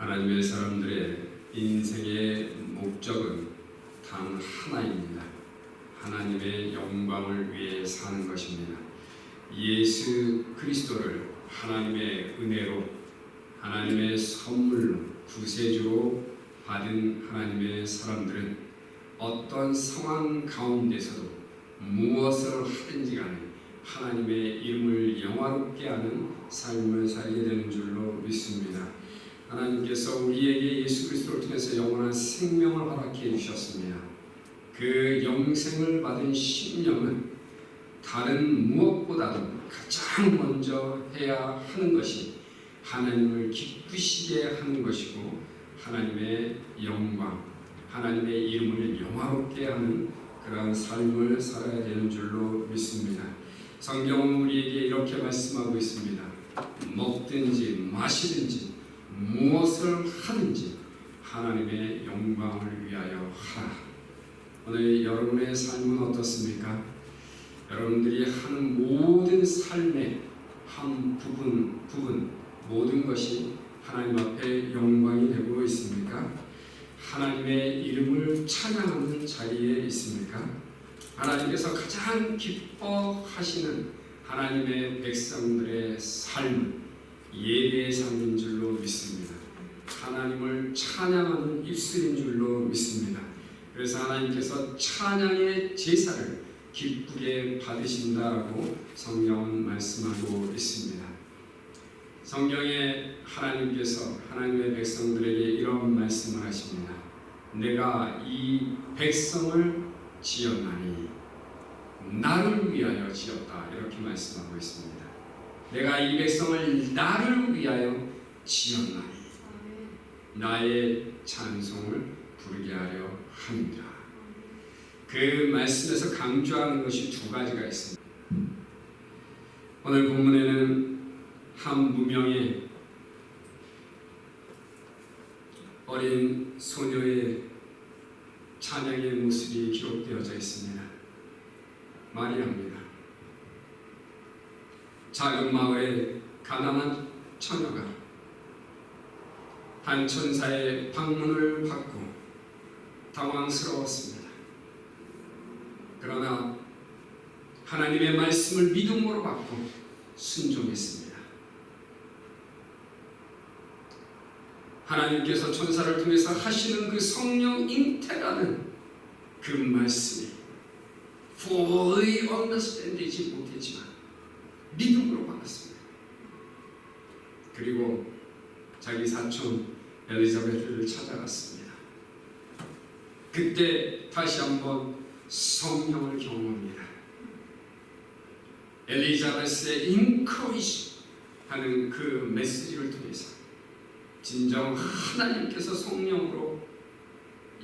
하나님의 사람들의 인생의 목적은 단 하나입니다. 하나님의 영광을 위해 사는 것입니다. 예수 그리스도를 하나님의 은혜로, 하나님의 선물로, 구세주로 받은 하나님의 사람들은 어떤 상황 가운데서도 무엇을 하든지 간에 하나님의 이름을 영화롭게 하는 삶을 살게 되는 줄로 믿습니다. 하나님께서 우리에게 예수 그리스도를 통해서 영원한 생명을 허락해 주셨습니다. 그 영생을 받은 심령은 다른 무엇보다도 가장 먼저 해야 하는 것이 하나님을 기쁘시게 하는 것이고, 하나님의 영광, 하나님의 이름을 영화롭게 하는 그러한 삶을 살아야 되는 줄로 믿습니다. 성경은 우리에게 이렇게 말씀하고 있습니다. 먹든지 마시든지 무엇을 하든지 하나님의 영광을 위하여 하라. 오늘 여러분의 삶은 어떻습니까? 여러분들이 하는 모든 삶의 한 부분 모든 것이 하나님 앞에 영광이 되고 있습니까? 하나님의 이름을 찬양하는 자리에 있습니까? 하나님께서 가장 기뻐하시는 하나님의 백성들의 삶은 예배의 삶인 줄로 믿습니다. 하나님을 찬양하는 입술인 줄로 믿습니다. 그래서 하나님께서 찬양의 제사를 기쁘게 받으신다라고 성경은 말씀하고 있습니다. 성경에 하나님께서 하나님의 백성들에게 이런 말씀을 하십니다. 내가 이 백성을 지었나니 나를 위하여 지었다, 이렇게 말씀하고 있습니다. 내가 이 백성을 나를 위하여 지었나니 나의 찬송을 부르게 하려 함이라. 그 말씀에서 강조하는 것이 두 가지가 있습니다. 오늘 본문에는 한 무명의 어린 소녀의 찬양의 모습이 기록되어져 있습니다. 마리아입니다. 작은 마을의 가난한 처녀가 한 천사의 방문을 받고 당황스러웠습니다. 그러나 하나님의 말씀을 믿음으로 받고 순종했습니다. 하나님께서 천사를 통해서 하시는 그 성령 잉태라는 그 말씀이 fully understand이지 못했지만 믿음으로 받았습니다. 그리고 자기 사촌 엘리자베트를 찾아갔습니다. 그때 다시 한번 성령을 경험합니다. 엘리자베스의 인커리지 하는 그 메시지를 통해서 진정 하나님께서 성령으로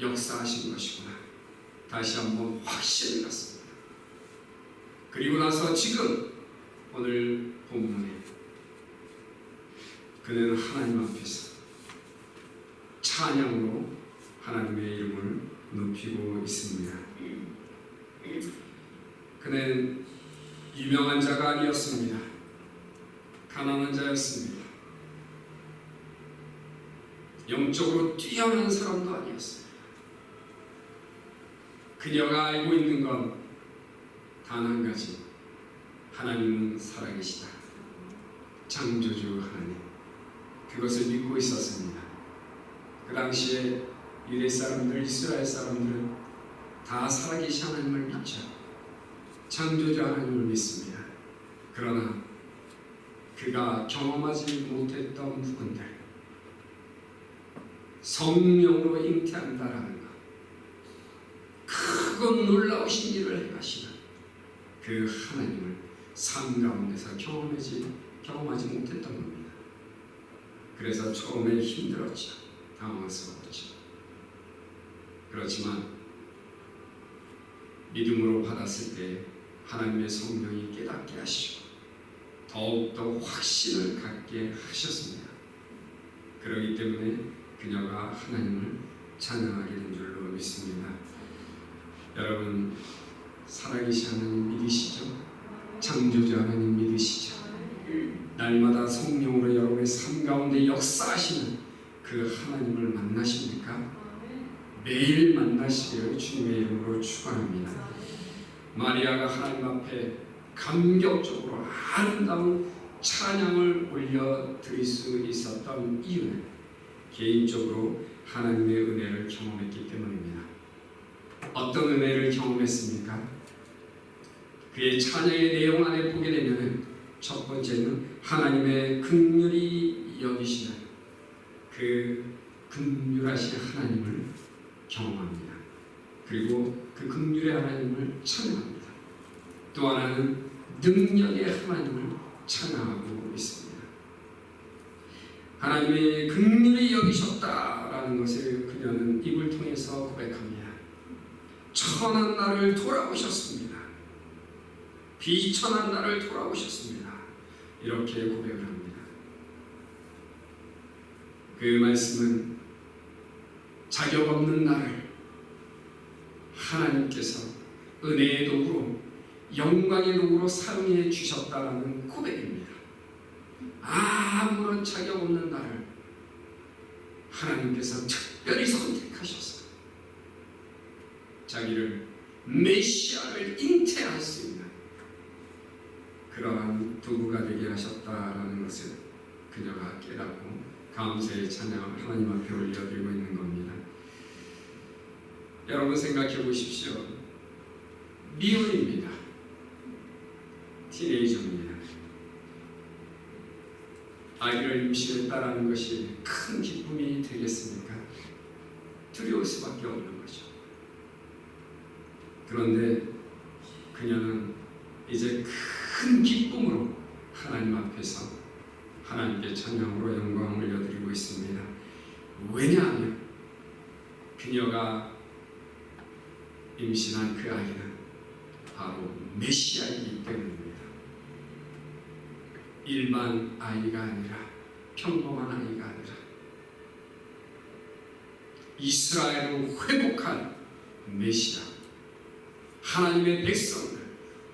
역사하신 것이구나, 다시 한번 확신을 갖습니다. 그리고 나서 지금 오늘 본문에 그는 하나님 앞에서 찬양으로 하나님의 이름을 높이고 있습니다. 그는 유명한 자가 아니었습니다. 가난한 자였습니다. 영적으로 뛰어난 사람도 아니었습니다. 그녀가 알고 있는 건 단 한 가지, 하나님은 살아계시다. 창조주 하나님, 그것을 믿고 있었습니다. 그 당시에 유대 사람들, 이스라엘 사람들은 다 살아계신 하나님을 믿죠. 창조주 하나님을 믿습니다. 그러나 그가 경험하지 못했던 부분들, 성령으로 잉태한다라는 것, 크고 놀라우신 일을 행하시는 그 하나님을 삶 가운데서 경험하지 못했던 겁니다. 그래서 처음에 힘들었죠. 당황스러웠죠. 그렇지만 믿음으로 받았을 때 하나님의 성령이 깨닫게 하시고 더욱더 확신을 갖게 하셨습니다. 그렇기 때문에 그녀가 하나님을 찬양하게 된 줄로 믿습니다. 여러분, 살아계신 하나님 믿으시죠? 창조주 하나님 믿으시죠? 날마다 성령으로 여러분의 삶 가운데 역사하시는 그 하나님을 만나십니까? 매일 만나시기를 주님의 이름으로 축원합니다. 마리아가 하나님 앞에 감격적으로 아름다운 찬양을 올려드릴 수 있었던 이유는 개인적으로 하나님의 은혜를 경험했기 때문입니다. 어떤 은혜를 경험했습니까? 그의 찬양의 내용 안에 보게 되면 첫 번째는 하나님의 긍휼히 여기시는 그 긍휼하신 하나님을 경험합니다. 그리고 그 긍휼의 하나님을 찬양합니다. 또 하나는 능력의 하나님을 찬양하고 있습니다. 하나님이 긍휼히 여기셨다라는 것을 그녀는 입을 통해서 고백합니다. 천한 나를 돌아보셨습니다. 비천한 나를 돌아보셨습니다. 이렇게 고백을 합니다. 그 말씀은 자격 없는 나를 하나님께서 은혜의 도구로 영광의 도구로 사용해 주셨다라는 고백입니다. 아무런 자격 없는 나를 하나님께서 특별히 선택하셔서 자기를 메시아를 잉태할 수 있는 그러한 도구가 되게 하셨다라는 것을 그녀가 깨닫고 감사의 찬양을 하나님 앞에 올려드리고 있는 겁니다. 여러분 생각해 보십시오. 미혼입니다. 티네이저입니다. 아이를 임신했다라는 것이 큰 기쁨이 되겠습니까? 두려울 수밖에 없는 거죠. 그런데 그녀는 이제 큰 기쁨으로 하나님 앞에서 하나님께 찬양으로 영광을 올려드리고 있습니다. 왜냐하면 그녀가 임신한 그 아이는 바로 메시아이기 때문입니다. 일반 아이가 아니라 평범한 아이가 아니라 이스라엘을 회복한 메시아, 하나님의 백성들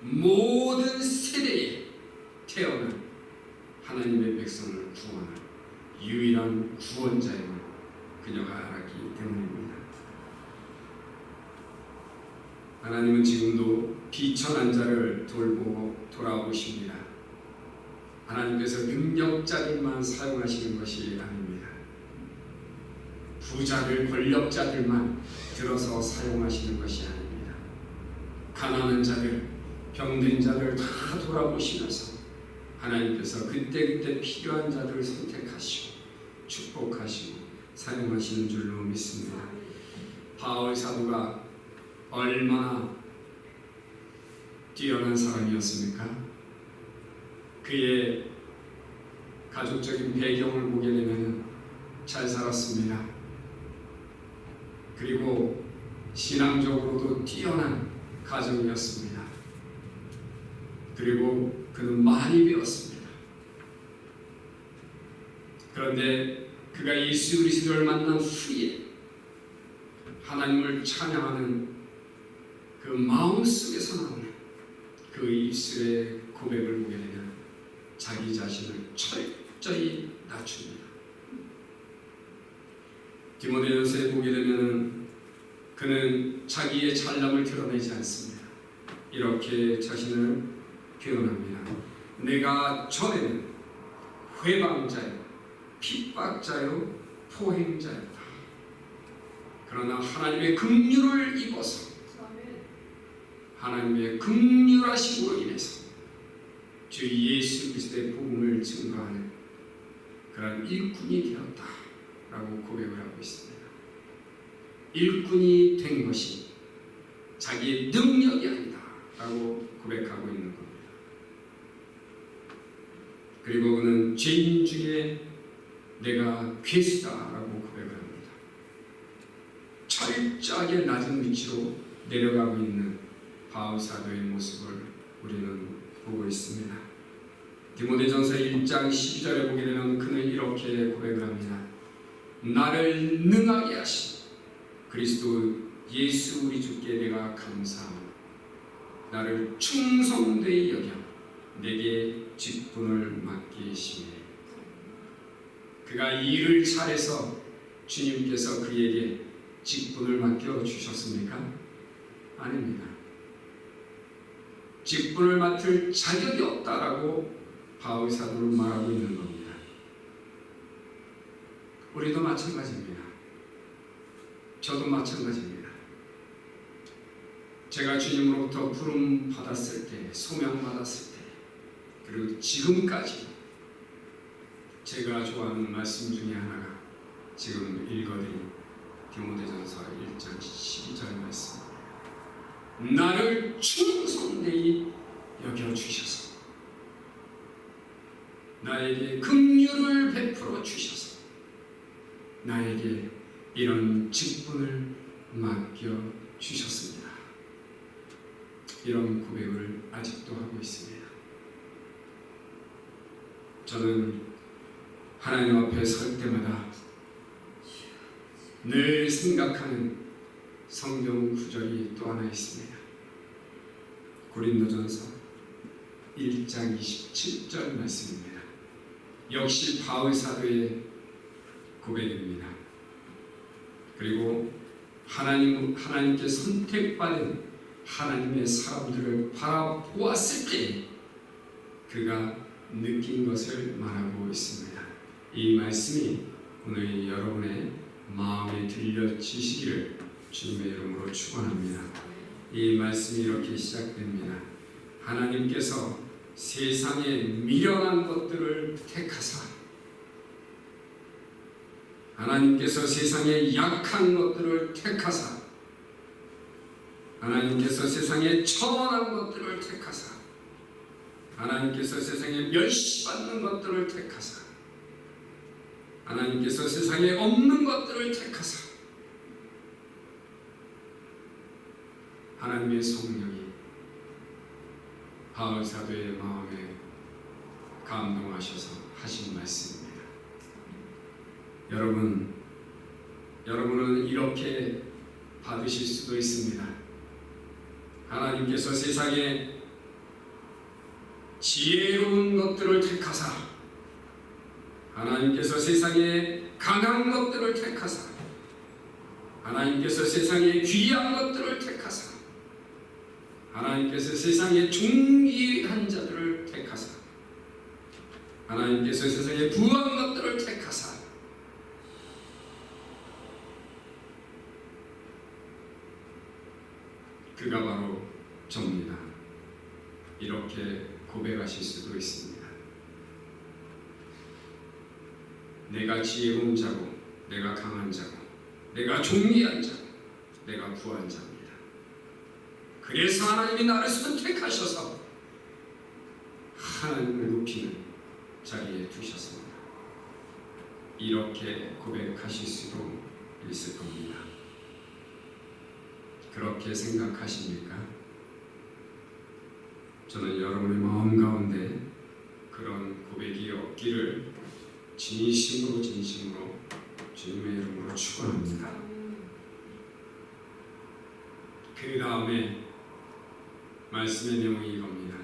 모든 세대에 태어난 하나님의 백성을 구원할 유일한 구원자임을 그녀가 알았기 때문입니다. 하나님은 지금도 비천한 자를 돌아보십니다. 하나님께서 능력자들만 사용하시는 것이 아닙니다. 부자들, 권력자들만 들어서 사용하시는 것이 아닙니다. 가난한 자들, 병든 자들 다 돌아보시면서 하나님께서 그때그때 필요한 자들을 선택하시고 축복하시고 사용하시는 줄로 믿습니다. 바울 사도가 얼마나 뛰어난 사람이었습니까? 그의 가족적인 배경을 보게 되면 잘 살았습니다. 그리고 신앙적으로도 뛰어난 가정이었습니다. 그리고 그는 많이 배웠습니다. 그런데 그가 예수 그리스도를 만난 후에 하나님을 찬양하는 그 마음 속에서 나오는 그 입술의 고백을 보게 되면 자기 자신을 철저히 낮춥니다. 디모데전서에 보게 되면 그는 자기의 잘남을 드러내지 않습니다. 이렇게 자신을 표현합니다. 내가 전에는 회방자요, 핍박자요, 포행자였다. 그러나 하나님의 긍휼을 입어서 하나님의 긍휼하심으로 인해서 주 예수 그리스도의 복음을 증거하는 그런 일꾼이 되었다라고 고백을 하고 있습니다. 일꾼이 된 것이 자기의 능력이 아니다라고 고백하고 있는 겁니다. 그리고 그는 죄인 중에 내가 괴수다라고 고백을 합니다. 철저하게 낮은 위치로 내려가고 있는 바울 사도의 모습을 우리는 보고 있습니다. 디모데전서 1장 12절에 보게 되면 그는 이렇게 고백을 합니다. 나를 능하게 하신 그리스도 예수 우리 주께 내가 감사하고 나를 충성되이 여겨 내게 직분을 맡기시니 그 그가 일을 잘해서 주님께서 그에게 직분을 맡겨 주셨습니까? 아닙니다. 직분을 맡을 자격이 없다라고 바울 사도는 말하고 있는 겁니다. 우리도 마찬가지입니다. 저도 마찬가지입니다. 제가 주님으로부터 부름 받았을 때, 소명 받았을 때, 그리고 지금까지 제가 좋아하는 말씀 중에 하나가 지금 읽어드린 디모데전서 1장 12절 말씀입니다. 나를 충성되이 여겨주셔서 나에게 긍휼을 베풀어 주셔서 나에게 이런 직분을 맡겨주셨습니다. 이런 고백을 아직도 하고 있습니다. 저는 하나님 앞에 설 때마다 늘 생각하는 성경 구절이 또 하나 있습니다. 고린도전서 1장 27절 말씀입니다. 역시 바울 사도의 고백입니다. 그리고 하나님께 선택받은 하나님의 사람들을 바라보았을 때 그가 느낀 것을 말하고 있습니다. 이 말씀이 오늘 여러분의 마음에 들려지시기를 주님의 이름으로 축원합니다. 이 말씀이 이렇게 시작됩니다. 하나님께서 세상에 미련한 것들을 택하사 하나님께서 세상에 약한 것들을 택하사 하나님께서 세상에 천한 것들을 택하사 하나님께서 세상에 멸시받는 것들을 택하사 하나님께서 세상에 없는 것들을 택하사 하나님의 성령이 바울 사도의 마음에 감동하셔서 하신 말씀입니다. 여러분은 이렇게 받으실 수도 있습니다. 하나님께서 세상에 지혜로운 것들을 택하사 하나님께서 세상에 강한 것들을 택하사 하나님께서 세상에 귀한 것들을 택하사 하나님께서 세상에 존귀한 자들을 택하사 하나님께서 세상에 부한 것들을 택하사 그가 바로 접니다. 이렇게 고백하실 수도 있습니다. 내가 지혜로운 자고 내가 강한 자고 내가 존귀한 자고 내가 부한 자입니다. 그래서 하나님이 나를 선택하셔서 하나님을 높이는 자리에 두셨습니다. 이렇게 고백하실 수도 있을 겁니다. 그렇게 생각하십니까? 저는 여러분의 마음 가운데 그런 고백이 없기를 진심으로 주님의 이름으로 축원합니다. 그 다음에 말씀의 내용이 이겁니다.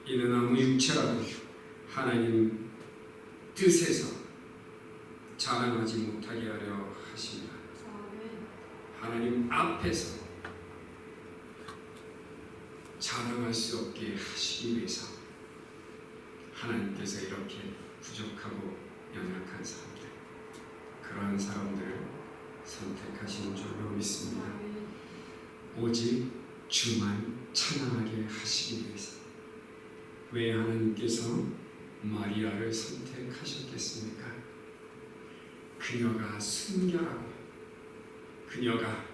이는 아무 육체라도 하나님 뜻에서 자랑하지 못하게 하려 하십니다. 하나님 앞에서 자랑할 수 없게 하시기 위해서 하나님께서 이렇게 부족하고 연약한 사람들, 그러한 사람들을 선택하신 줄로 믿습니다. 오직 주만 찬양하게 하시기 위해서. 왜 하나님께서 마리아를 선택하셨겠습니까? 그녀가 순결하고 그녀가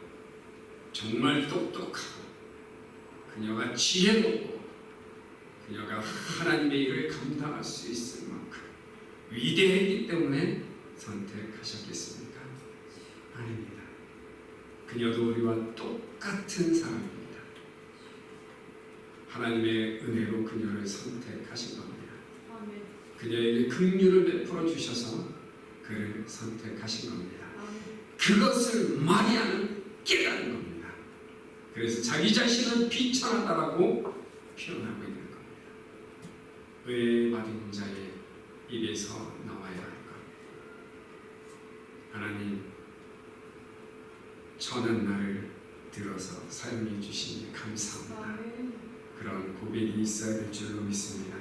정말 똑똑하고 그녀가 지혜롭고 그녀가 하나님의 일을 감당할 수 있을 만큼 위대했기 때문에 선택하셨겠습니까? 아닙니다. 그녀도 우리와 똑같은 사람입니다. 하나님의 은혜로 그녀를 선택하신 겁니다. 그녀에게 긍휼을 베풀어 주셔서 그를 선택하신 겁니다. 그것을 마리아는 깨달은 겁니다. 그래서 자기 자신은 비천하다라고 표현하고 있는 겁니다. 은혜 받은 자의 입에서 나와야 할 것. 하나님, 천한 나를 들어서 사용해 주시니 감사합니다. 그런 고백이 있어야 될 줄로 믿습니다.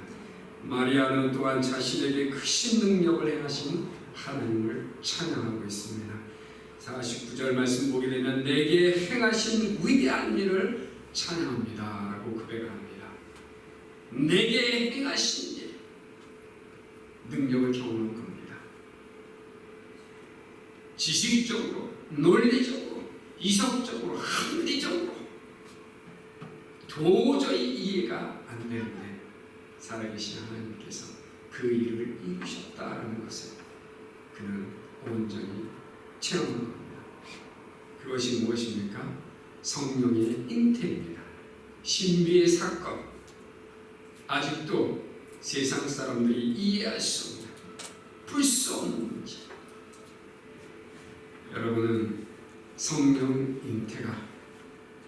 마리아는 또한 자신에게 크신 능력을 행하신 하나님을 찬양하고 있습니다. 49절 말씀 보게 되면 내게 행하신 위대한 일을 찬양합니다 라고 고백을 합니다. 내게 행하신 일, 능력을 경험한 겁니다. 지식적으로, 논리적으로, 이성적으로, 합리적으로 도저히 이해가 안 되는데 살아계신 하나님께서 그 일을 이루셨다라는 것을 그는 온전히 체험한 겁니다. 그것이 무엇입니까? 성령의 잉태입니다. 신비의 사건, 아직도 세상 사람들이 이해할 수 없는, 풀 수 없는 문제. 여러분은 성령 잉태가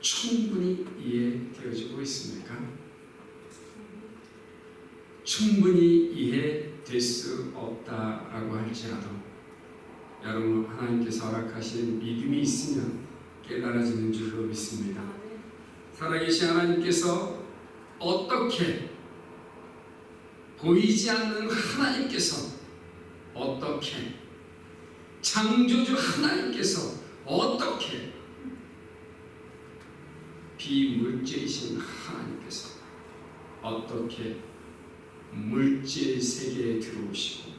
충분히 이해되어지고 있습니까? 충분히 이해될 수 없다라고 할지라도 여러분 하나님께서 허락하신 믿음이 있으면 깨달아지는 줄로 믿습니다. 살아계신 하나님께서 어떻게, 보이지 않는 하나님께서 어떻게, 창조주 하나님께서 어떻게, 비물질이신 하나님께서 어떻게 물질 세계에 들어오시고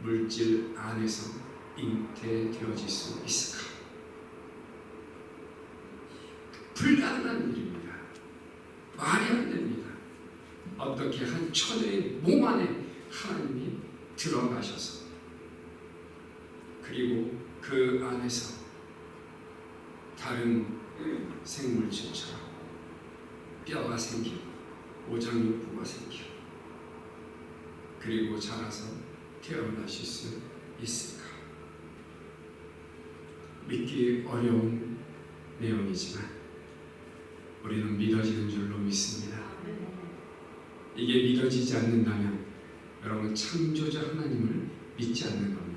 물질 안에서 잉태되어질 수 있을까? 불가능한 일입니다. 말이 안 됩니다. 어떻게 한 처녀의 몸 안에 하나님이 들어가셔서 그리고 그 안에서 다른 생물질처럼 뼈가 생기고 오장육부가 생기고 그리고 자라서 태어나실 수 있을까? 믿기 어려운 내용이지만 우리는 믿어지는 줄로 믿습니다. 이게 믿어지지 않는다면 여러분 창조자 하나님을 믿지 않는 겁니다.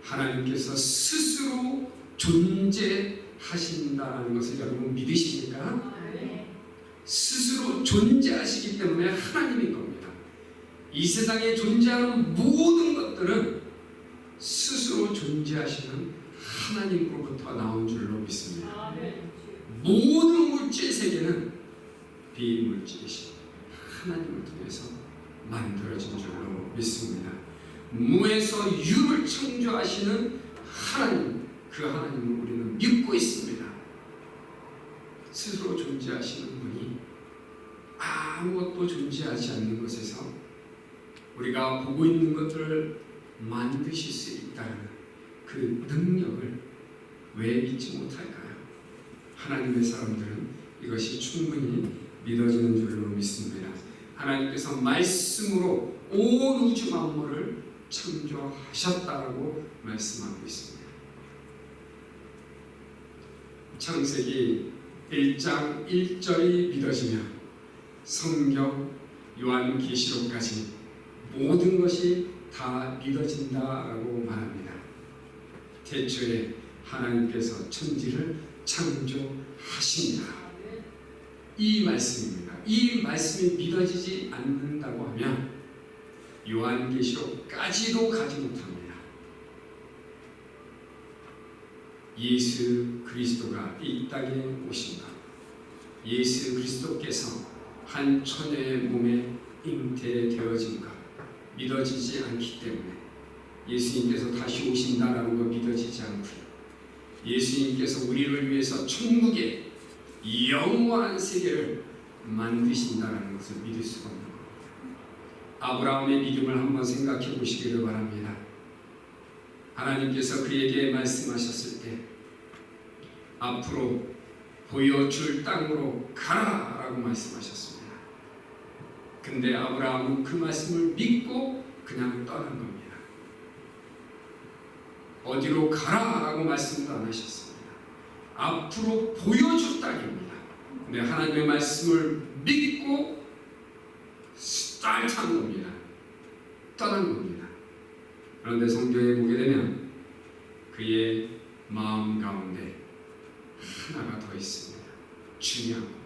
하나님께서 스스로 존재하신다는 것을 여러분 믿으십니까? 스스로 존재하시기 때문에 하나님인 겁니다. 이 세상에 존재하는 모든 것들은 스스로 존재하시는 하나님으로부터 나온 줄로 믿습니다. 모든 물질 세계는 비물질이신 하나님을 통해서 만들어진 줄로 믿습니다. 무에서 유를 창조하시는 하나님, 그 하나님을 우리는 믿고 있습니다. 스스로 존재하시는 분이 아무것도 존재하지 않는 것에서 우리가 보고 있는 것들을 만드실 수 있다는 그 능력을 왜 믿지 못할까요? 하나님의 사람들은 이것이 충분히 믿어지는 줄로 믿습니다. 하나님께서 말씀으로 온 우주 만물을 창조하셨다고 말씀하고 있습니다. 창세기 1장 1절이 믿어지면 성경 요한계시록까지 모든 것이 다 믿어진다라고 말합니다. 태초에 하나님께서 천지를 창조하신다. 이 말씀입니다. 이 말씀이 믿어지지 않는다고 하면 요한계시록까지도 가지 못합니다. 예수 그리스도가 이 땅에 오신 것, 예수 그리스도께서 한 처녀의 몸에 잉태되어진 것 믿어지지 않기 때문에 예수님께서 다시 오신다라는 거 믿어지지 않고요. 예수님께서 우리를 위해서 천국의 영원한 세계를 만드신다라는 것을 믿을 수가 없는 겁니다. 아브라함의 믿음을 한번 생각해 보시기를 바랍니다. 하나님께서 그에게 말씀하셨을 때 앞으로 보여줄 땅으로 가라라고 말씀하셨습니다. 근데 아브라함은 그 말씀을 믿고 그냥 떠난 겁니다. 어디로 가라라고 말씀도 안 하셨습니다. 앞으로 보여줄 땅입니다. 근데 하나님의 말씀을 믿고 스타트한 겁니다. 떠난 겁니다. 그런데 성경에 보게 되면 중요한 겁니다.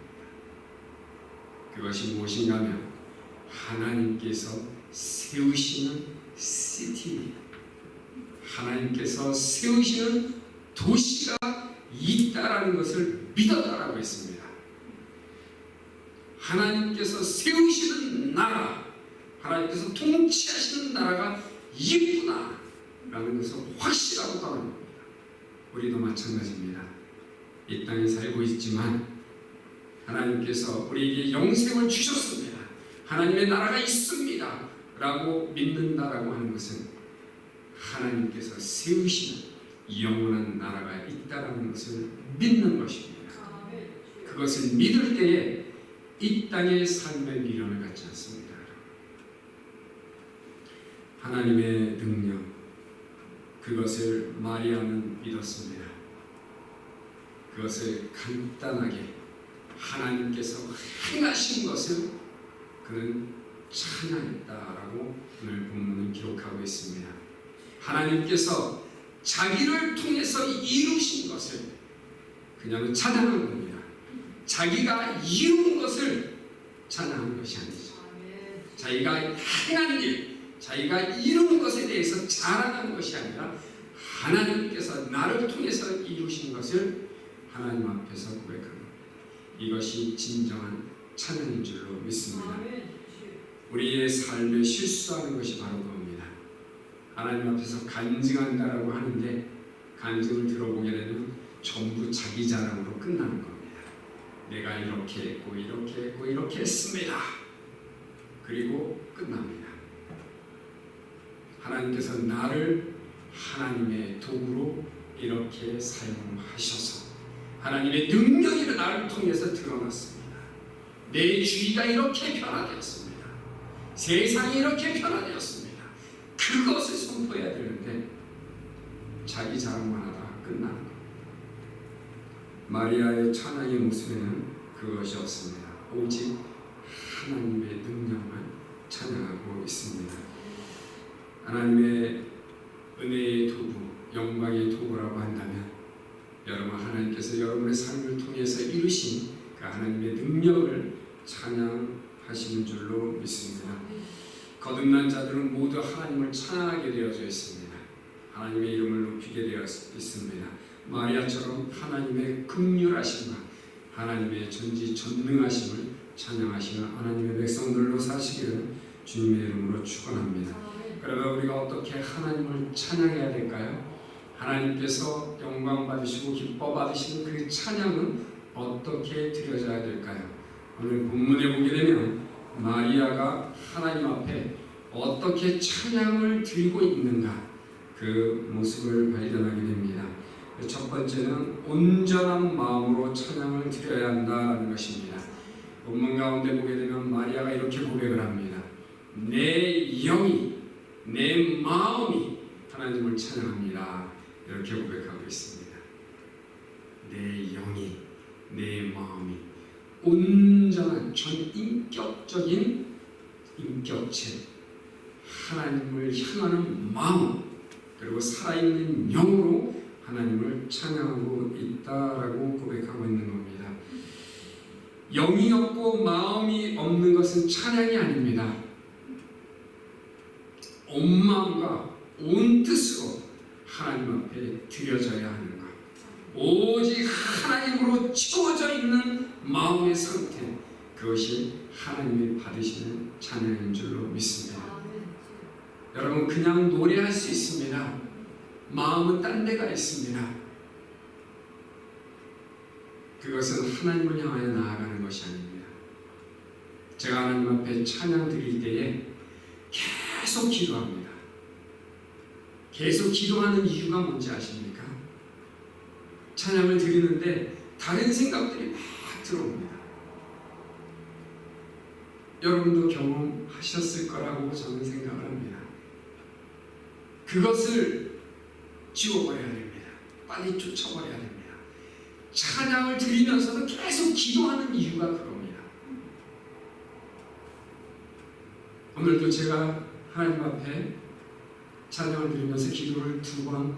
그것이 무엇인가 하면 하나님께서 세우시는 시티입니다. 하나님께서 세우시는 도시가 있다라는 것을 믿었다라고 했습니다. 하나님께서 세우시는 나라, 하나님께서 통치하시는 나라가 있구나라는 것을 확실하고 떠난 겁니다. 우리도 마찬가지입니다. 이 땅에 살고 있지만 하나님께서 우리에게 영생을 주셨습니다. 하나님의 나라가 있습니다 라고 믿는다라고 하는 것은 하나님께서 세우시는 영원한 나라가 있다라는 것을 믿는 것입니다. 그것을 믿을 때에 이 땅의 삶의 미련을 갖지 않습니다. 하나님의 능력, 그것을 마리아는 믿었습니다. 그것을 간단하게 하나님께서 행하신 것을 그는 찬양했다라고 오늘 본문은 기록하고 있습니다. 하나님께서 자기를 통해서 이루신 것을 그냥 찬양한 겁니다. 자기가 이룬 것을 찬양한 것이 아니죠. 자기가 행한 일, 자기가 이룬 것에 대해서 자랑하는 것이 아니라 하나님께서 나를 통해서 이루신 것을 하나님 앞에서 고백하는 겁니다. 이것이 진정한 찬양인 줄로 믿습니다. 우리의 삶에 실수하는 것이 바로 그겁니다. 하나님 앞에서 간증한다라고 하는데 간증을 들어보게 되면 전부 자기 자랑으로 끝나는 겁니다. 내가 이렇게 했고 이렇게 했고 이렇게 했습니다. 그리고 끝납니다. 하나님께서 나를 하나님의 도구로 이렇게 사용하셔서 하나님의 능력이 나를 통해서 드러났습니다. 내 주위가 이렇게 변화되었습니다. 세상이 이렇게 변화되었습니다. 그것을 선포해야 되는데 자기 자랑만 하다가 끝나는 겁니다. 마리아의 찬양의 모습에는 그것이 없습니다. 오직 하나님의 능력만 찬양하고 있습니다. 하나님의 은혜의 도구, 영광의 도구라고 한다면 여러분 하나님께서 여러분의 삶을 통해서 이루신 그 하나님의 능력을 찬양하시는 줄로 믿습니다. 거듭난 자들은 모두 하나님을 찬양하게 되어져 있습니다. 하나님의 이름을 높이게 되어 있습니다. 마리아처럼 하나님의 긍휼하심과 하나님의 전지전능하심을 찬양하시는 하나님의 백성들로 사시기를 주님의 이름으로 축원합니다. 그러면 우리가 어떻게 하나님을 찬양해야 될까요? 하나님께서 영광 받으시고 기뻐 받으시는 그 찬양은 어떻게 드려져야 될까요? 오늘 본문에 보게 되면 마리아가 하나님 앞에 어떻게 찬양을 드리고 있는가 그 모습을 발견하게 됩니다. 첫 번째는 온전한 마음으로 찬양을 드려야 한다는 것입니다. 본문 가운데 보게 되면 마리아가 이렇게 고백을 합니다. 내 영이, 내 마음이 하나님을 찬양합니다. 이렇게 고백하고 있습니다. 내 영이, 내 마음이 온전한 전인격적인 인격체, 하나님을 향하는 마음, 그리고 살아있는 영으로 하나님을 찬양하고 있다라고 고백하고 있는 겁니다. 영이 없고 마음이 없는 것은 찬양이 아닙니다. 온 마음과 온 뜻으로 하나님 앞에 드려져야 하는 것, 오직 하나님으로 채워져 있는 마음의 상태, 그것이 하나님이 받으시는 찬양인 줄로 믿습니다. 여러분 그냥 노래할 수 있습니다. 마음은 딴 데가 있습니다. 그것은 하나님을 향하여 나아가는 것이 아닙니다. 제가 하나님 앞에 찬양 드릴 때에 계속 기도합니다. 계속 기도하는 이유가 뭔지 아십니까? 찬양을 드리는데 다른 생각들이 막 들어옵니다. 여러분도 경험하셨을 거라고 저는 생각을 합니다. 그것을 지워버려야 됩니다. 빨리 쫓아버려야 됩니다. 찬양을 드리면서도 계속 기도하는 이유가 그겁니다. 오늘도 제가 하나님 앞에 찬양을 드리면서 기도를 2번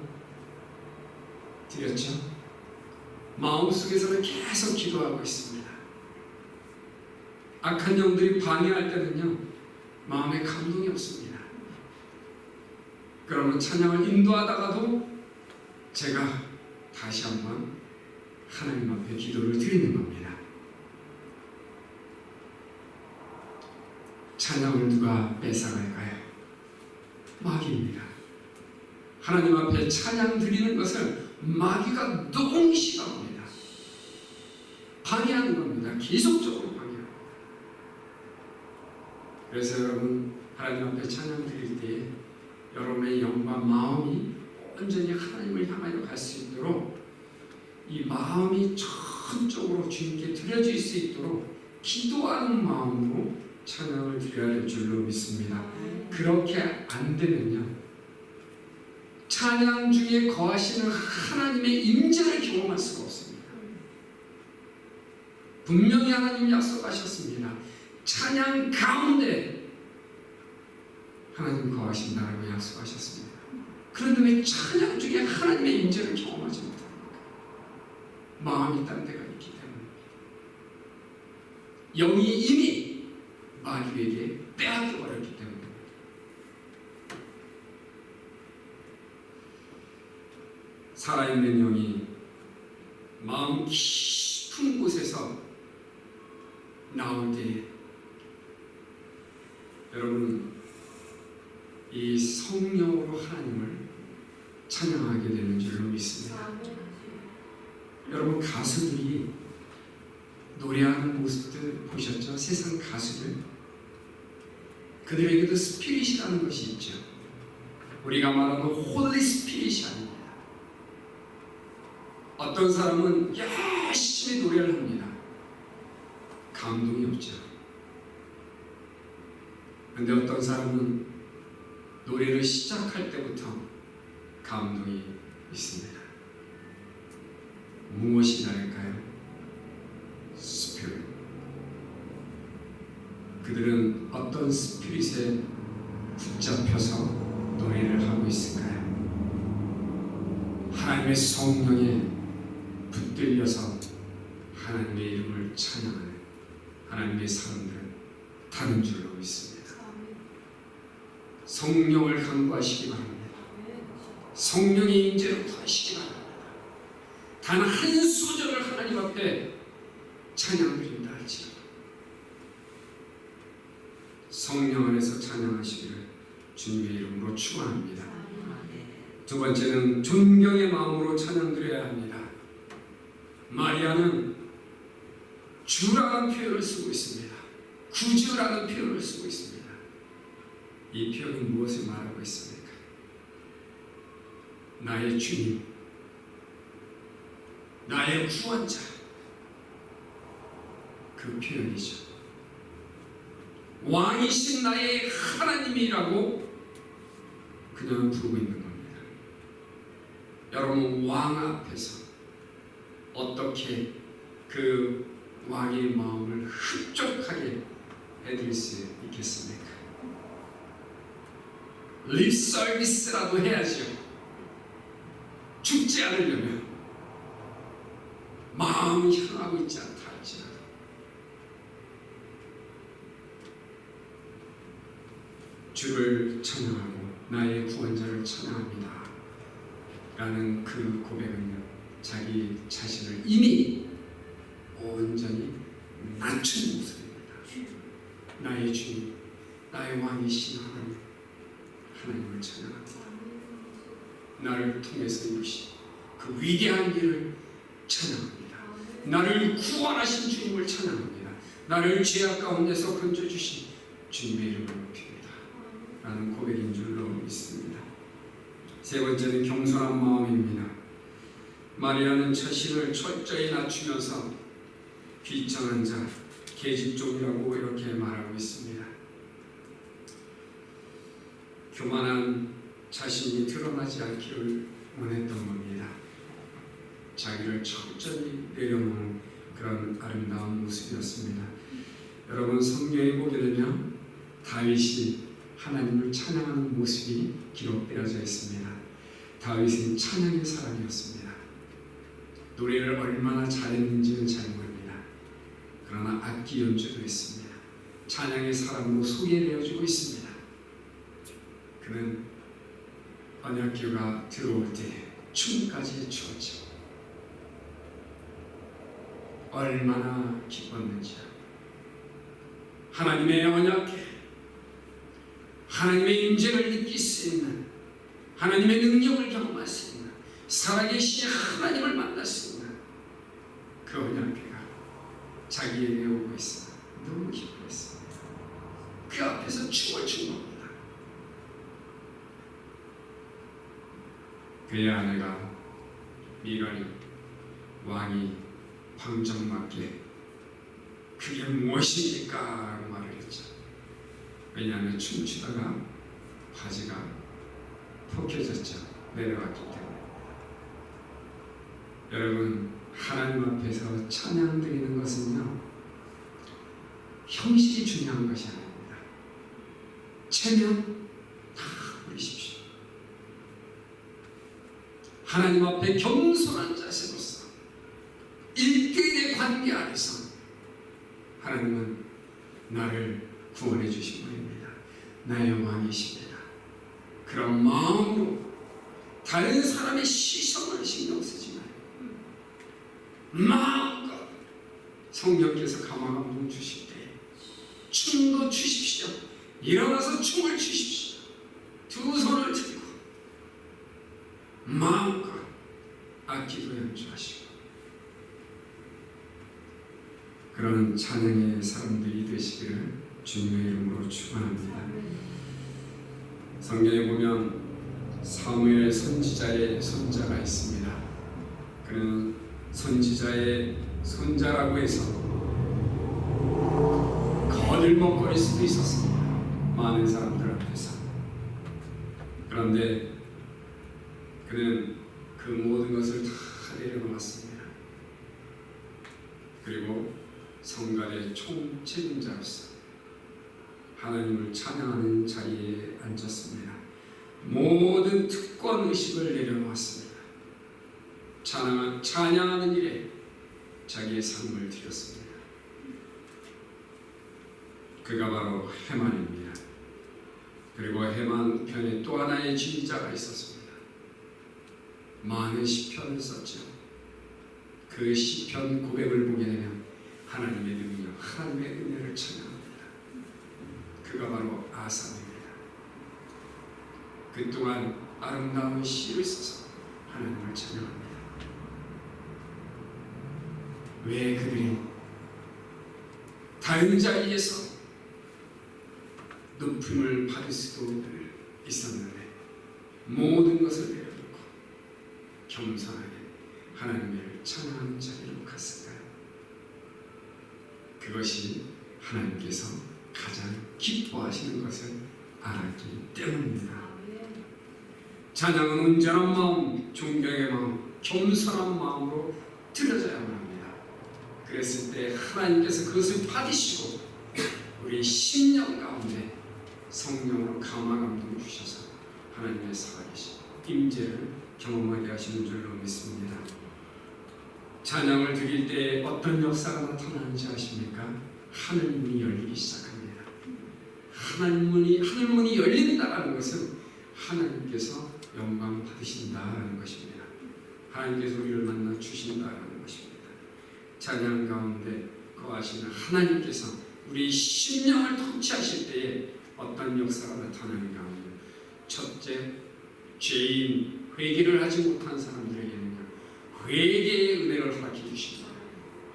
드렸죠. 마음속에서는 계속 기도하고 있습니다. 악한 영들이 방해할 때는요, 마음에 감동이 없습니다. 그러면 찬양을 인도하다가도 제가 다시 한번 하나님 앞에 기도를 드리는 겁니다. 찬양을 누가 뺏어갈까요? 마귀입니다. 하나님 앞에 찬양 드리는 것을 마귀가 너무 싫어합니다. 방해하는 겁니다. 계속적으로 방해합니다. 그래서 여러분, 하나님 앞에 찬양 드릴 때에 여러분의 영과 마음이 완전히 하나님을 향하여 갈 수 있도록, 이 마음이 전적으로 주님께 드려질 수 있도록 기도하는 마음으로 찬양을 드려야 될 줄로 믿습니다. 그렇게 안 되면요, 찬양 중에 거하시는 하나님의 임재를 경험할 수가 없습니다. 분명히 하나님이 약속하셨습니다. 찬양 가운데 하나님 거하신다라고 약속하셨습니다. 그런데 왜 찬양 중에 하나님의 임재를 경험하지 못합니까? 마음이 딴 데가 있기 때문입니다. 영이 이미 마귀에게 빼앗겨 버렸기 때문입니다. 살아있는 영이 마음 깊은 곳에서 나올 때 여러분, 이 성령으로 하나님을 찬양하게 되는 줄로 믿습니다. 여러분, 가수들이 노래하는 모습들 보셨죠? 세상 가수들, 그들에게도 스피릿이라는 것이 있죠. 우리가 말하는 홀리 스피릿이 아닙니다. 어떤 사람은 열심히 노래를 합니다. 감동이 없죠. 그런데 어떤 사람은 노래를 시작할 때부터 감동이 있습니다. 무엇이 다를까요? 스피릿. 그들은 어떤 스피릿에 붙잡혀서 노래를 하고 있을까요? 하나님의 성령에 붙들려서 하나님의 이름을 찬양하는 하나님의 사람들은 다른 줄로 믿습니다. 성령을 간구하시기 바랍니다. 성령의 임재를 구하시기 바랍니다. 단 한 소절을 하나님 앞에 찬양드린다 할지라도 성령 안에서 찬양하시기를 주님의 이름으로 축원합니다. 두 번째는 존경의 마음으로 찬양드려야 합니다. 마리아는 주라는 표현을 쓰고 있습니다. 구주라는 표현을 쓰고 있습니다. 이 표현이 무엇을 말하고 있습니까? 나의 주님, 나의 구원자, 그 표현이죠. 왕이신 나의 하나님이라고 그냥 부르고 있는 겁니다. 여러분, 왕 앞에서 어떻게 그 왕의 마음을 흡족하게 해드릴 수 있겠습니까? 립 서비스라도 해야죠. 죽지 않으려면, 마음이 향하고 있지 않다 할지라도. 주를 찬양하고 나의 구원자를 찬양합니다 라는 그 고백은요, 자기 자신을 이미 온전히 낮춘 모습입니다. 나의 주님, 나의 왕이신 하나님을 찬양합니다. 나를 통해서 이루신 그 위대한 일을 찬양합니다. 나를 구원하신 주님을 찬양합니다. 나를 죄악 가운데서 건져주신 주님의 이름을 높입니다 라는 고백인 줄로 믿습니다. 세 번째는 겸손한 마음입니다. 마리아는 자신을 철저히 낮추면서 비천한 자, 계집종이라고 이렇게 말하고 있습니다. 교만한 자신이 드러나지 않기를 원했던 겁니다. 자기를 철저히 내려놓는 그런 아름다운 모습이었습니다. 여러분, 성경에 보게 되면 다윗이 하나님을 찬양하는 모습이 기록되어져 있습니다. 다윗은 찬양의 사람이었습니다. 노래를 얼마나 잘했는지는 잘 모릅니다. 그러나 악기 연주도 했습니다. 찬양의 사람으로 소개되어주고 있습니다. 그는 언약궤가 들어올 때 춤까지 추었죠. 얼마나 기뻤는지요. 하나님의 언약궤, 하나님의 임재를 느낄 수 있는, 하나님의 능력을 경험할 수 있는, 살아계신 하나님을 만날 수 있는 그 언약궤가 자기에게 오고 있어 너무 기뻐했습니다. 그 앞에서 춤을 춘 겁니다. 그의 아내가 미갈이 왕이 방정맞게 그게 무엇입니까? 라고 말을 했죠. 왜냐하면 춤추다가 바지가 벗겨졌죠. 내려갔기 때문에. 여러분, 하나님 앞에서 찬양 드리는 것은요, 형식이 중요한 것이 아닙니다. 체면 다 부리십시오. 하나님 앞에 겸손한 자세로서 1대1의 관계 안에서 하나님은 나를 구원해 주신 분입니다. 나의 왕이십니다. 그런 마음으로 다른 사람의 시선을 신경 쓰지 말고 마음껏 성령께서 감화감동 주실 때 춤도 추십시오. 일어나서 춤을 추십시오. 두 손을 들고 마음껏 악기도 연주하시고 그런 찬양의 사람들이 되시기를 주님의 이름으로 축원합니다. 성경에 보면 사무엘 선지자의 손자가 있습니다. 그는 선지자의 손자라고 해서 거들먹거릴 수도 있었습니다. 많은 사람들 앞에서. 그런데 그는 그 모든 것을 다 내려놓았습니다. 그리고 성갈의 총책임자로서 하나님을 찬양하는 자리에 앉았습니다. 모든 특권 의식을 내려놓았습니다. 찬양하는 일에 자기의 삶을 드렸습니다. 그가 바로 헤만입니다. 그리고 헤만 편에 또 하나의 지휘자가 있었습니다. 많은 시편을 썼죠. 그 시편 고백을 보게 되면 하나님의 능력, 하나님의 은혜를 찬양합니다. 그가 바로 아삽입니다. 그 또한 아름다운 시를 써서 하나님을 찬양합니다. 왜 그들이 다른 자리에서 높임을 받을 수도 있었는데 모든 것을 내려놓고 겸손하게 하나님을 찬양하는 자리로 갔을까요? 그것이 하나님께서 가장 기뻐하시는 것을 알았기 때문입니다. 찬양은 온전한 마음, 존경의 마음, 겸손한 마음으로 드려져야만 합니다. 그랬을 때 하나님께서 그것을 받으시고 우리 심령 가운데 성령으로 감화감동 주셔서 하나님의 살아계신 임재를 경험하게 하시는 줄로 믿습니다. 찬양을 드릴 때 어떤 역사가 나타나는지 아십니까? 하늘문이 열리기 시작합니다. 하늘문이 열린다는 것은 하나님께서 영광 받으신다라는 것입니다. 하나님께서 우리를 만나 주신다라는 것입니다. 찬양 가운데 거하시는 하나님께서 우리 심령을 통치하실 때에 어떤 역사가 나타나는가 하면, 첫째, 죄인, 회개를 하지 못한 사람들에게는요, 회개의 은혜를 허락해 주십니다.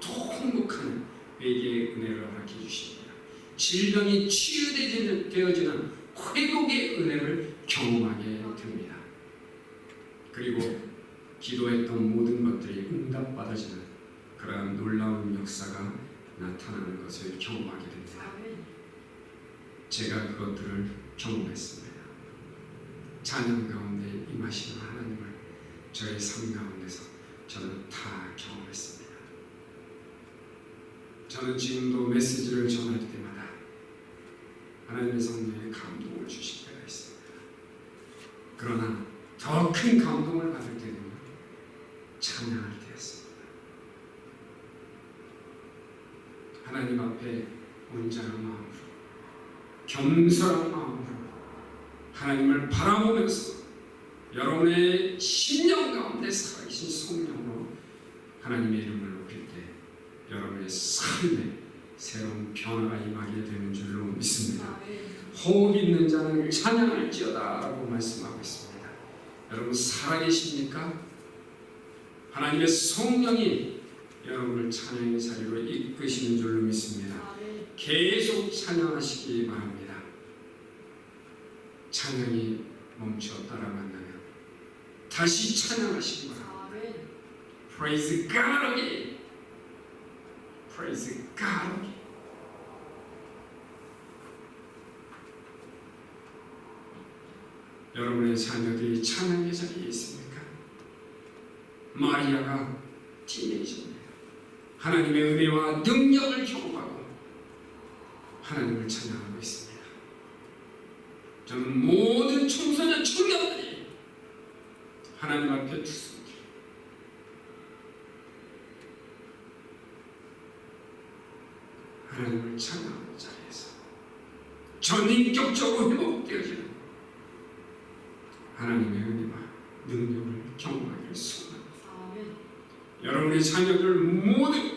통곡하는 회개의 은혜를 허락해 주십니다. 질병이 치유되어지는 회복의 은혜를 경험하게 됩니다. 그리고 기도했던 모든 것들이 응답받아지는 그러한 놀라운 역사가 나타나는 것을 경험하게 됩니다. 제가 그것들을 경험했습니다. 찬양 가운데 임하시는 하나님을 저의 삶 가운데서 저는 다 경험했습니다. 저는 지금도 메시지를 전할 때마다 하나님의 성령의 감동을 주실 때가 있습니다. 그러나 더 큰 감동을 받을 때는 찬양할 때였습니다. 하나님 앞에 온전한 마음으로, 겸손한 마음으로 하나님을 바라보면서 여러분의 심령 가운데 살아계신 성령으로 하나님의 이름을 높일 때 여러분의 삶에 새로운 변화가 임하게 되는 줄로 믿습니다. 호흡 있는 자는 찬양할지어다 라고 말씀하고 있습니다. 여러분 살아계십니까? 하나님의 성령이 여러분을 찬양의 자리로 이끄시는 줄로 믿습니다. 계속 찬양하시기 바랍니다. 찬양이 멈추었다라고 한다면 다시 찬양하시기 바랍니다. Praise God again. Praise God again. 여러분의 자녀들이 찬양의 자리에 있습니까? 마리아가 티네이저입니다. 하나님의 은혜와 능력을 경험하고 하나님을 찬양하고 있습니다. 저는 모든 청소년 청년들이 하나님 앞에 투성이 하나님을 찬양하는 자리에서 전인격적으로 회복되어지는 하나님의 은혜와 능력을 경험하기를 소원합니다. 여러분의 자녀들 모두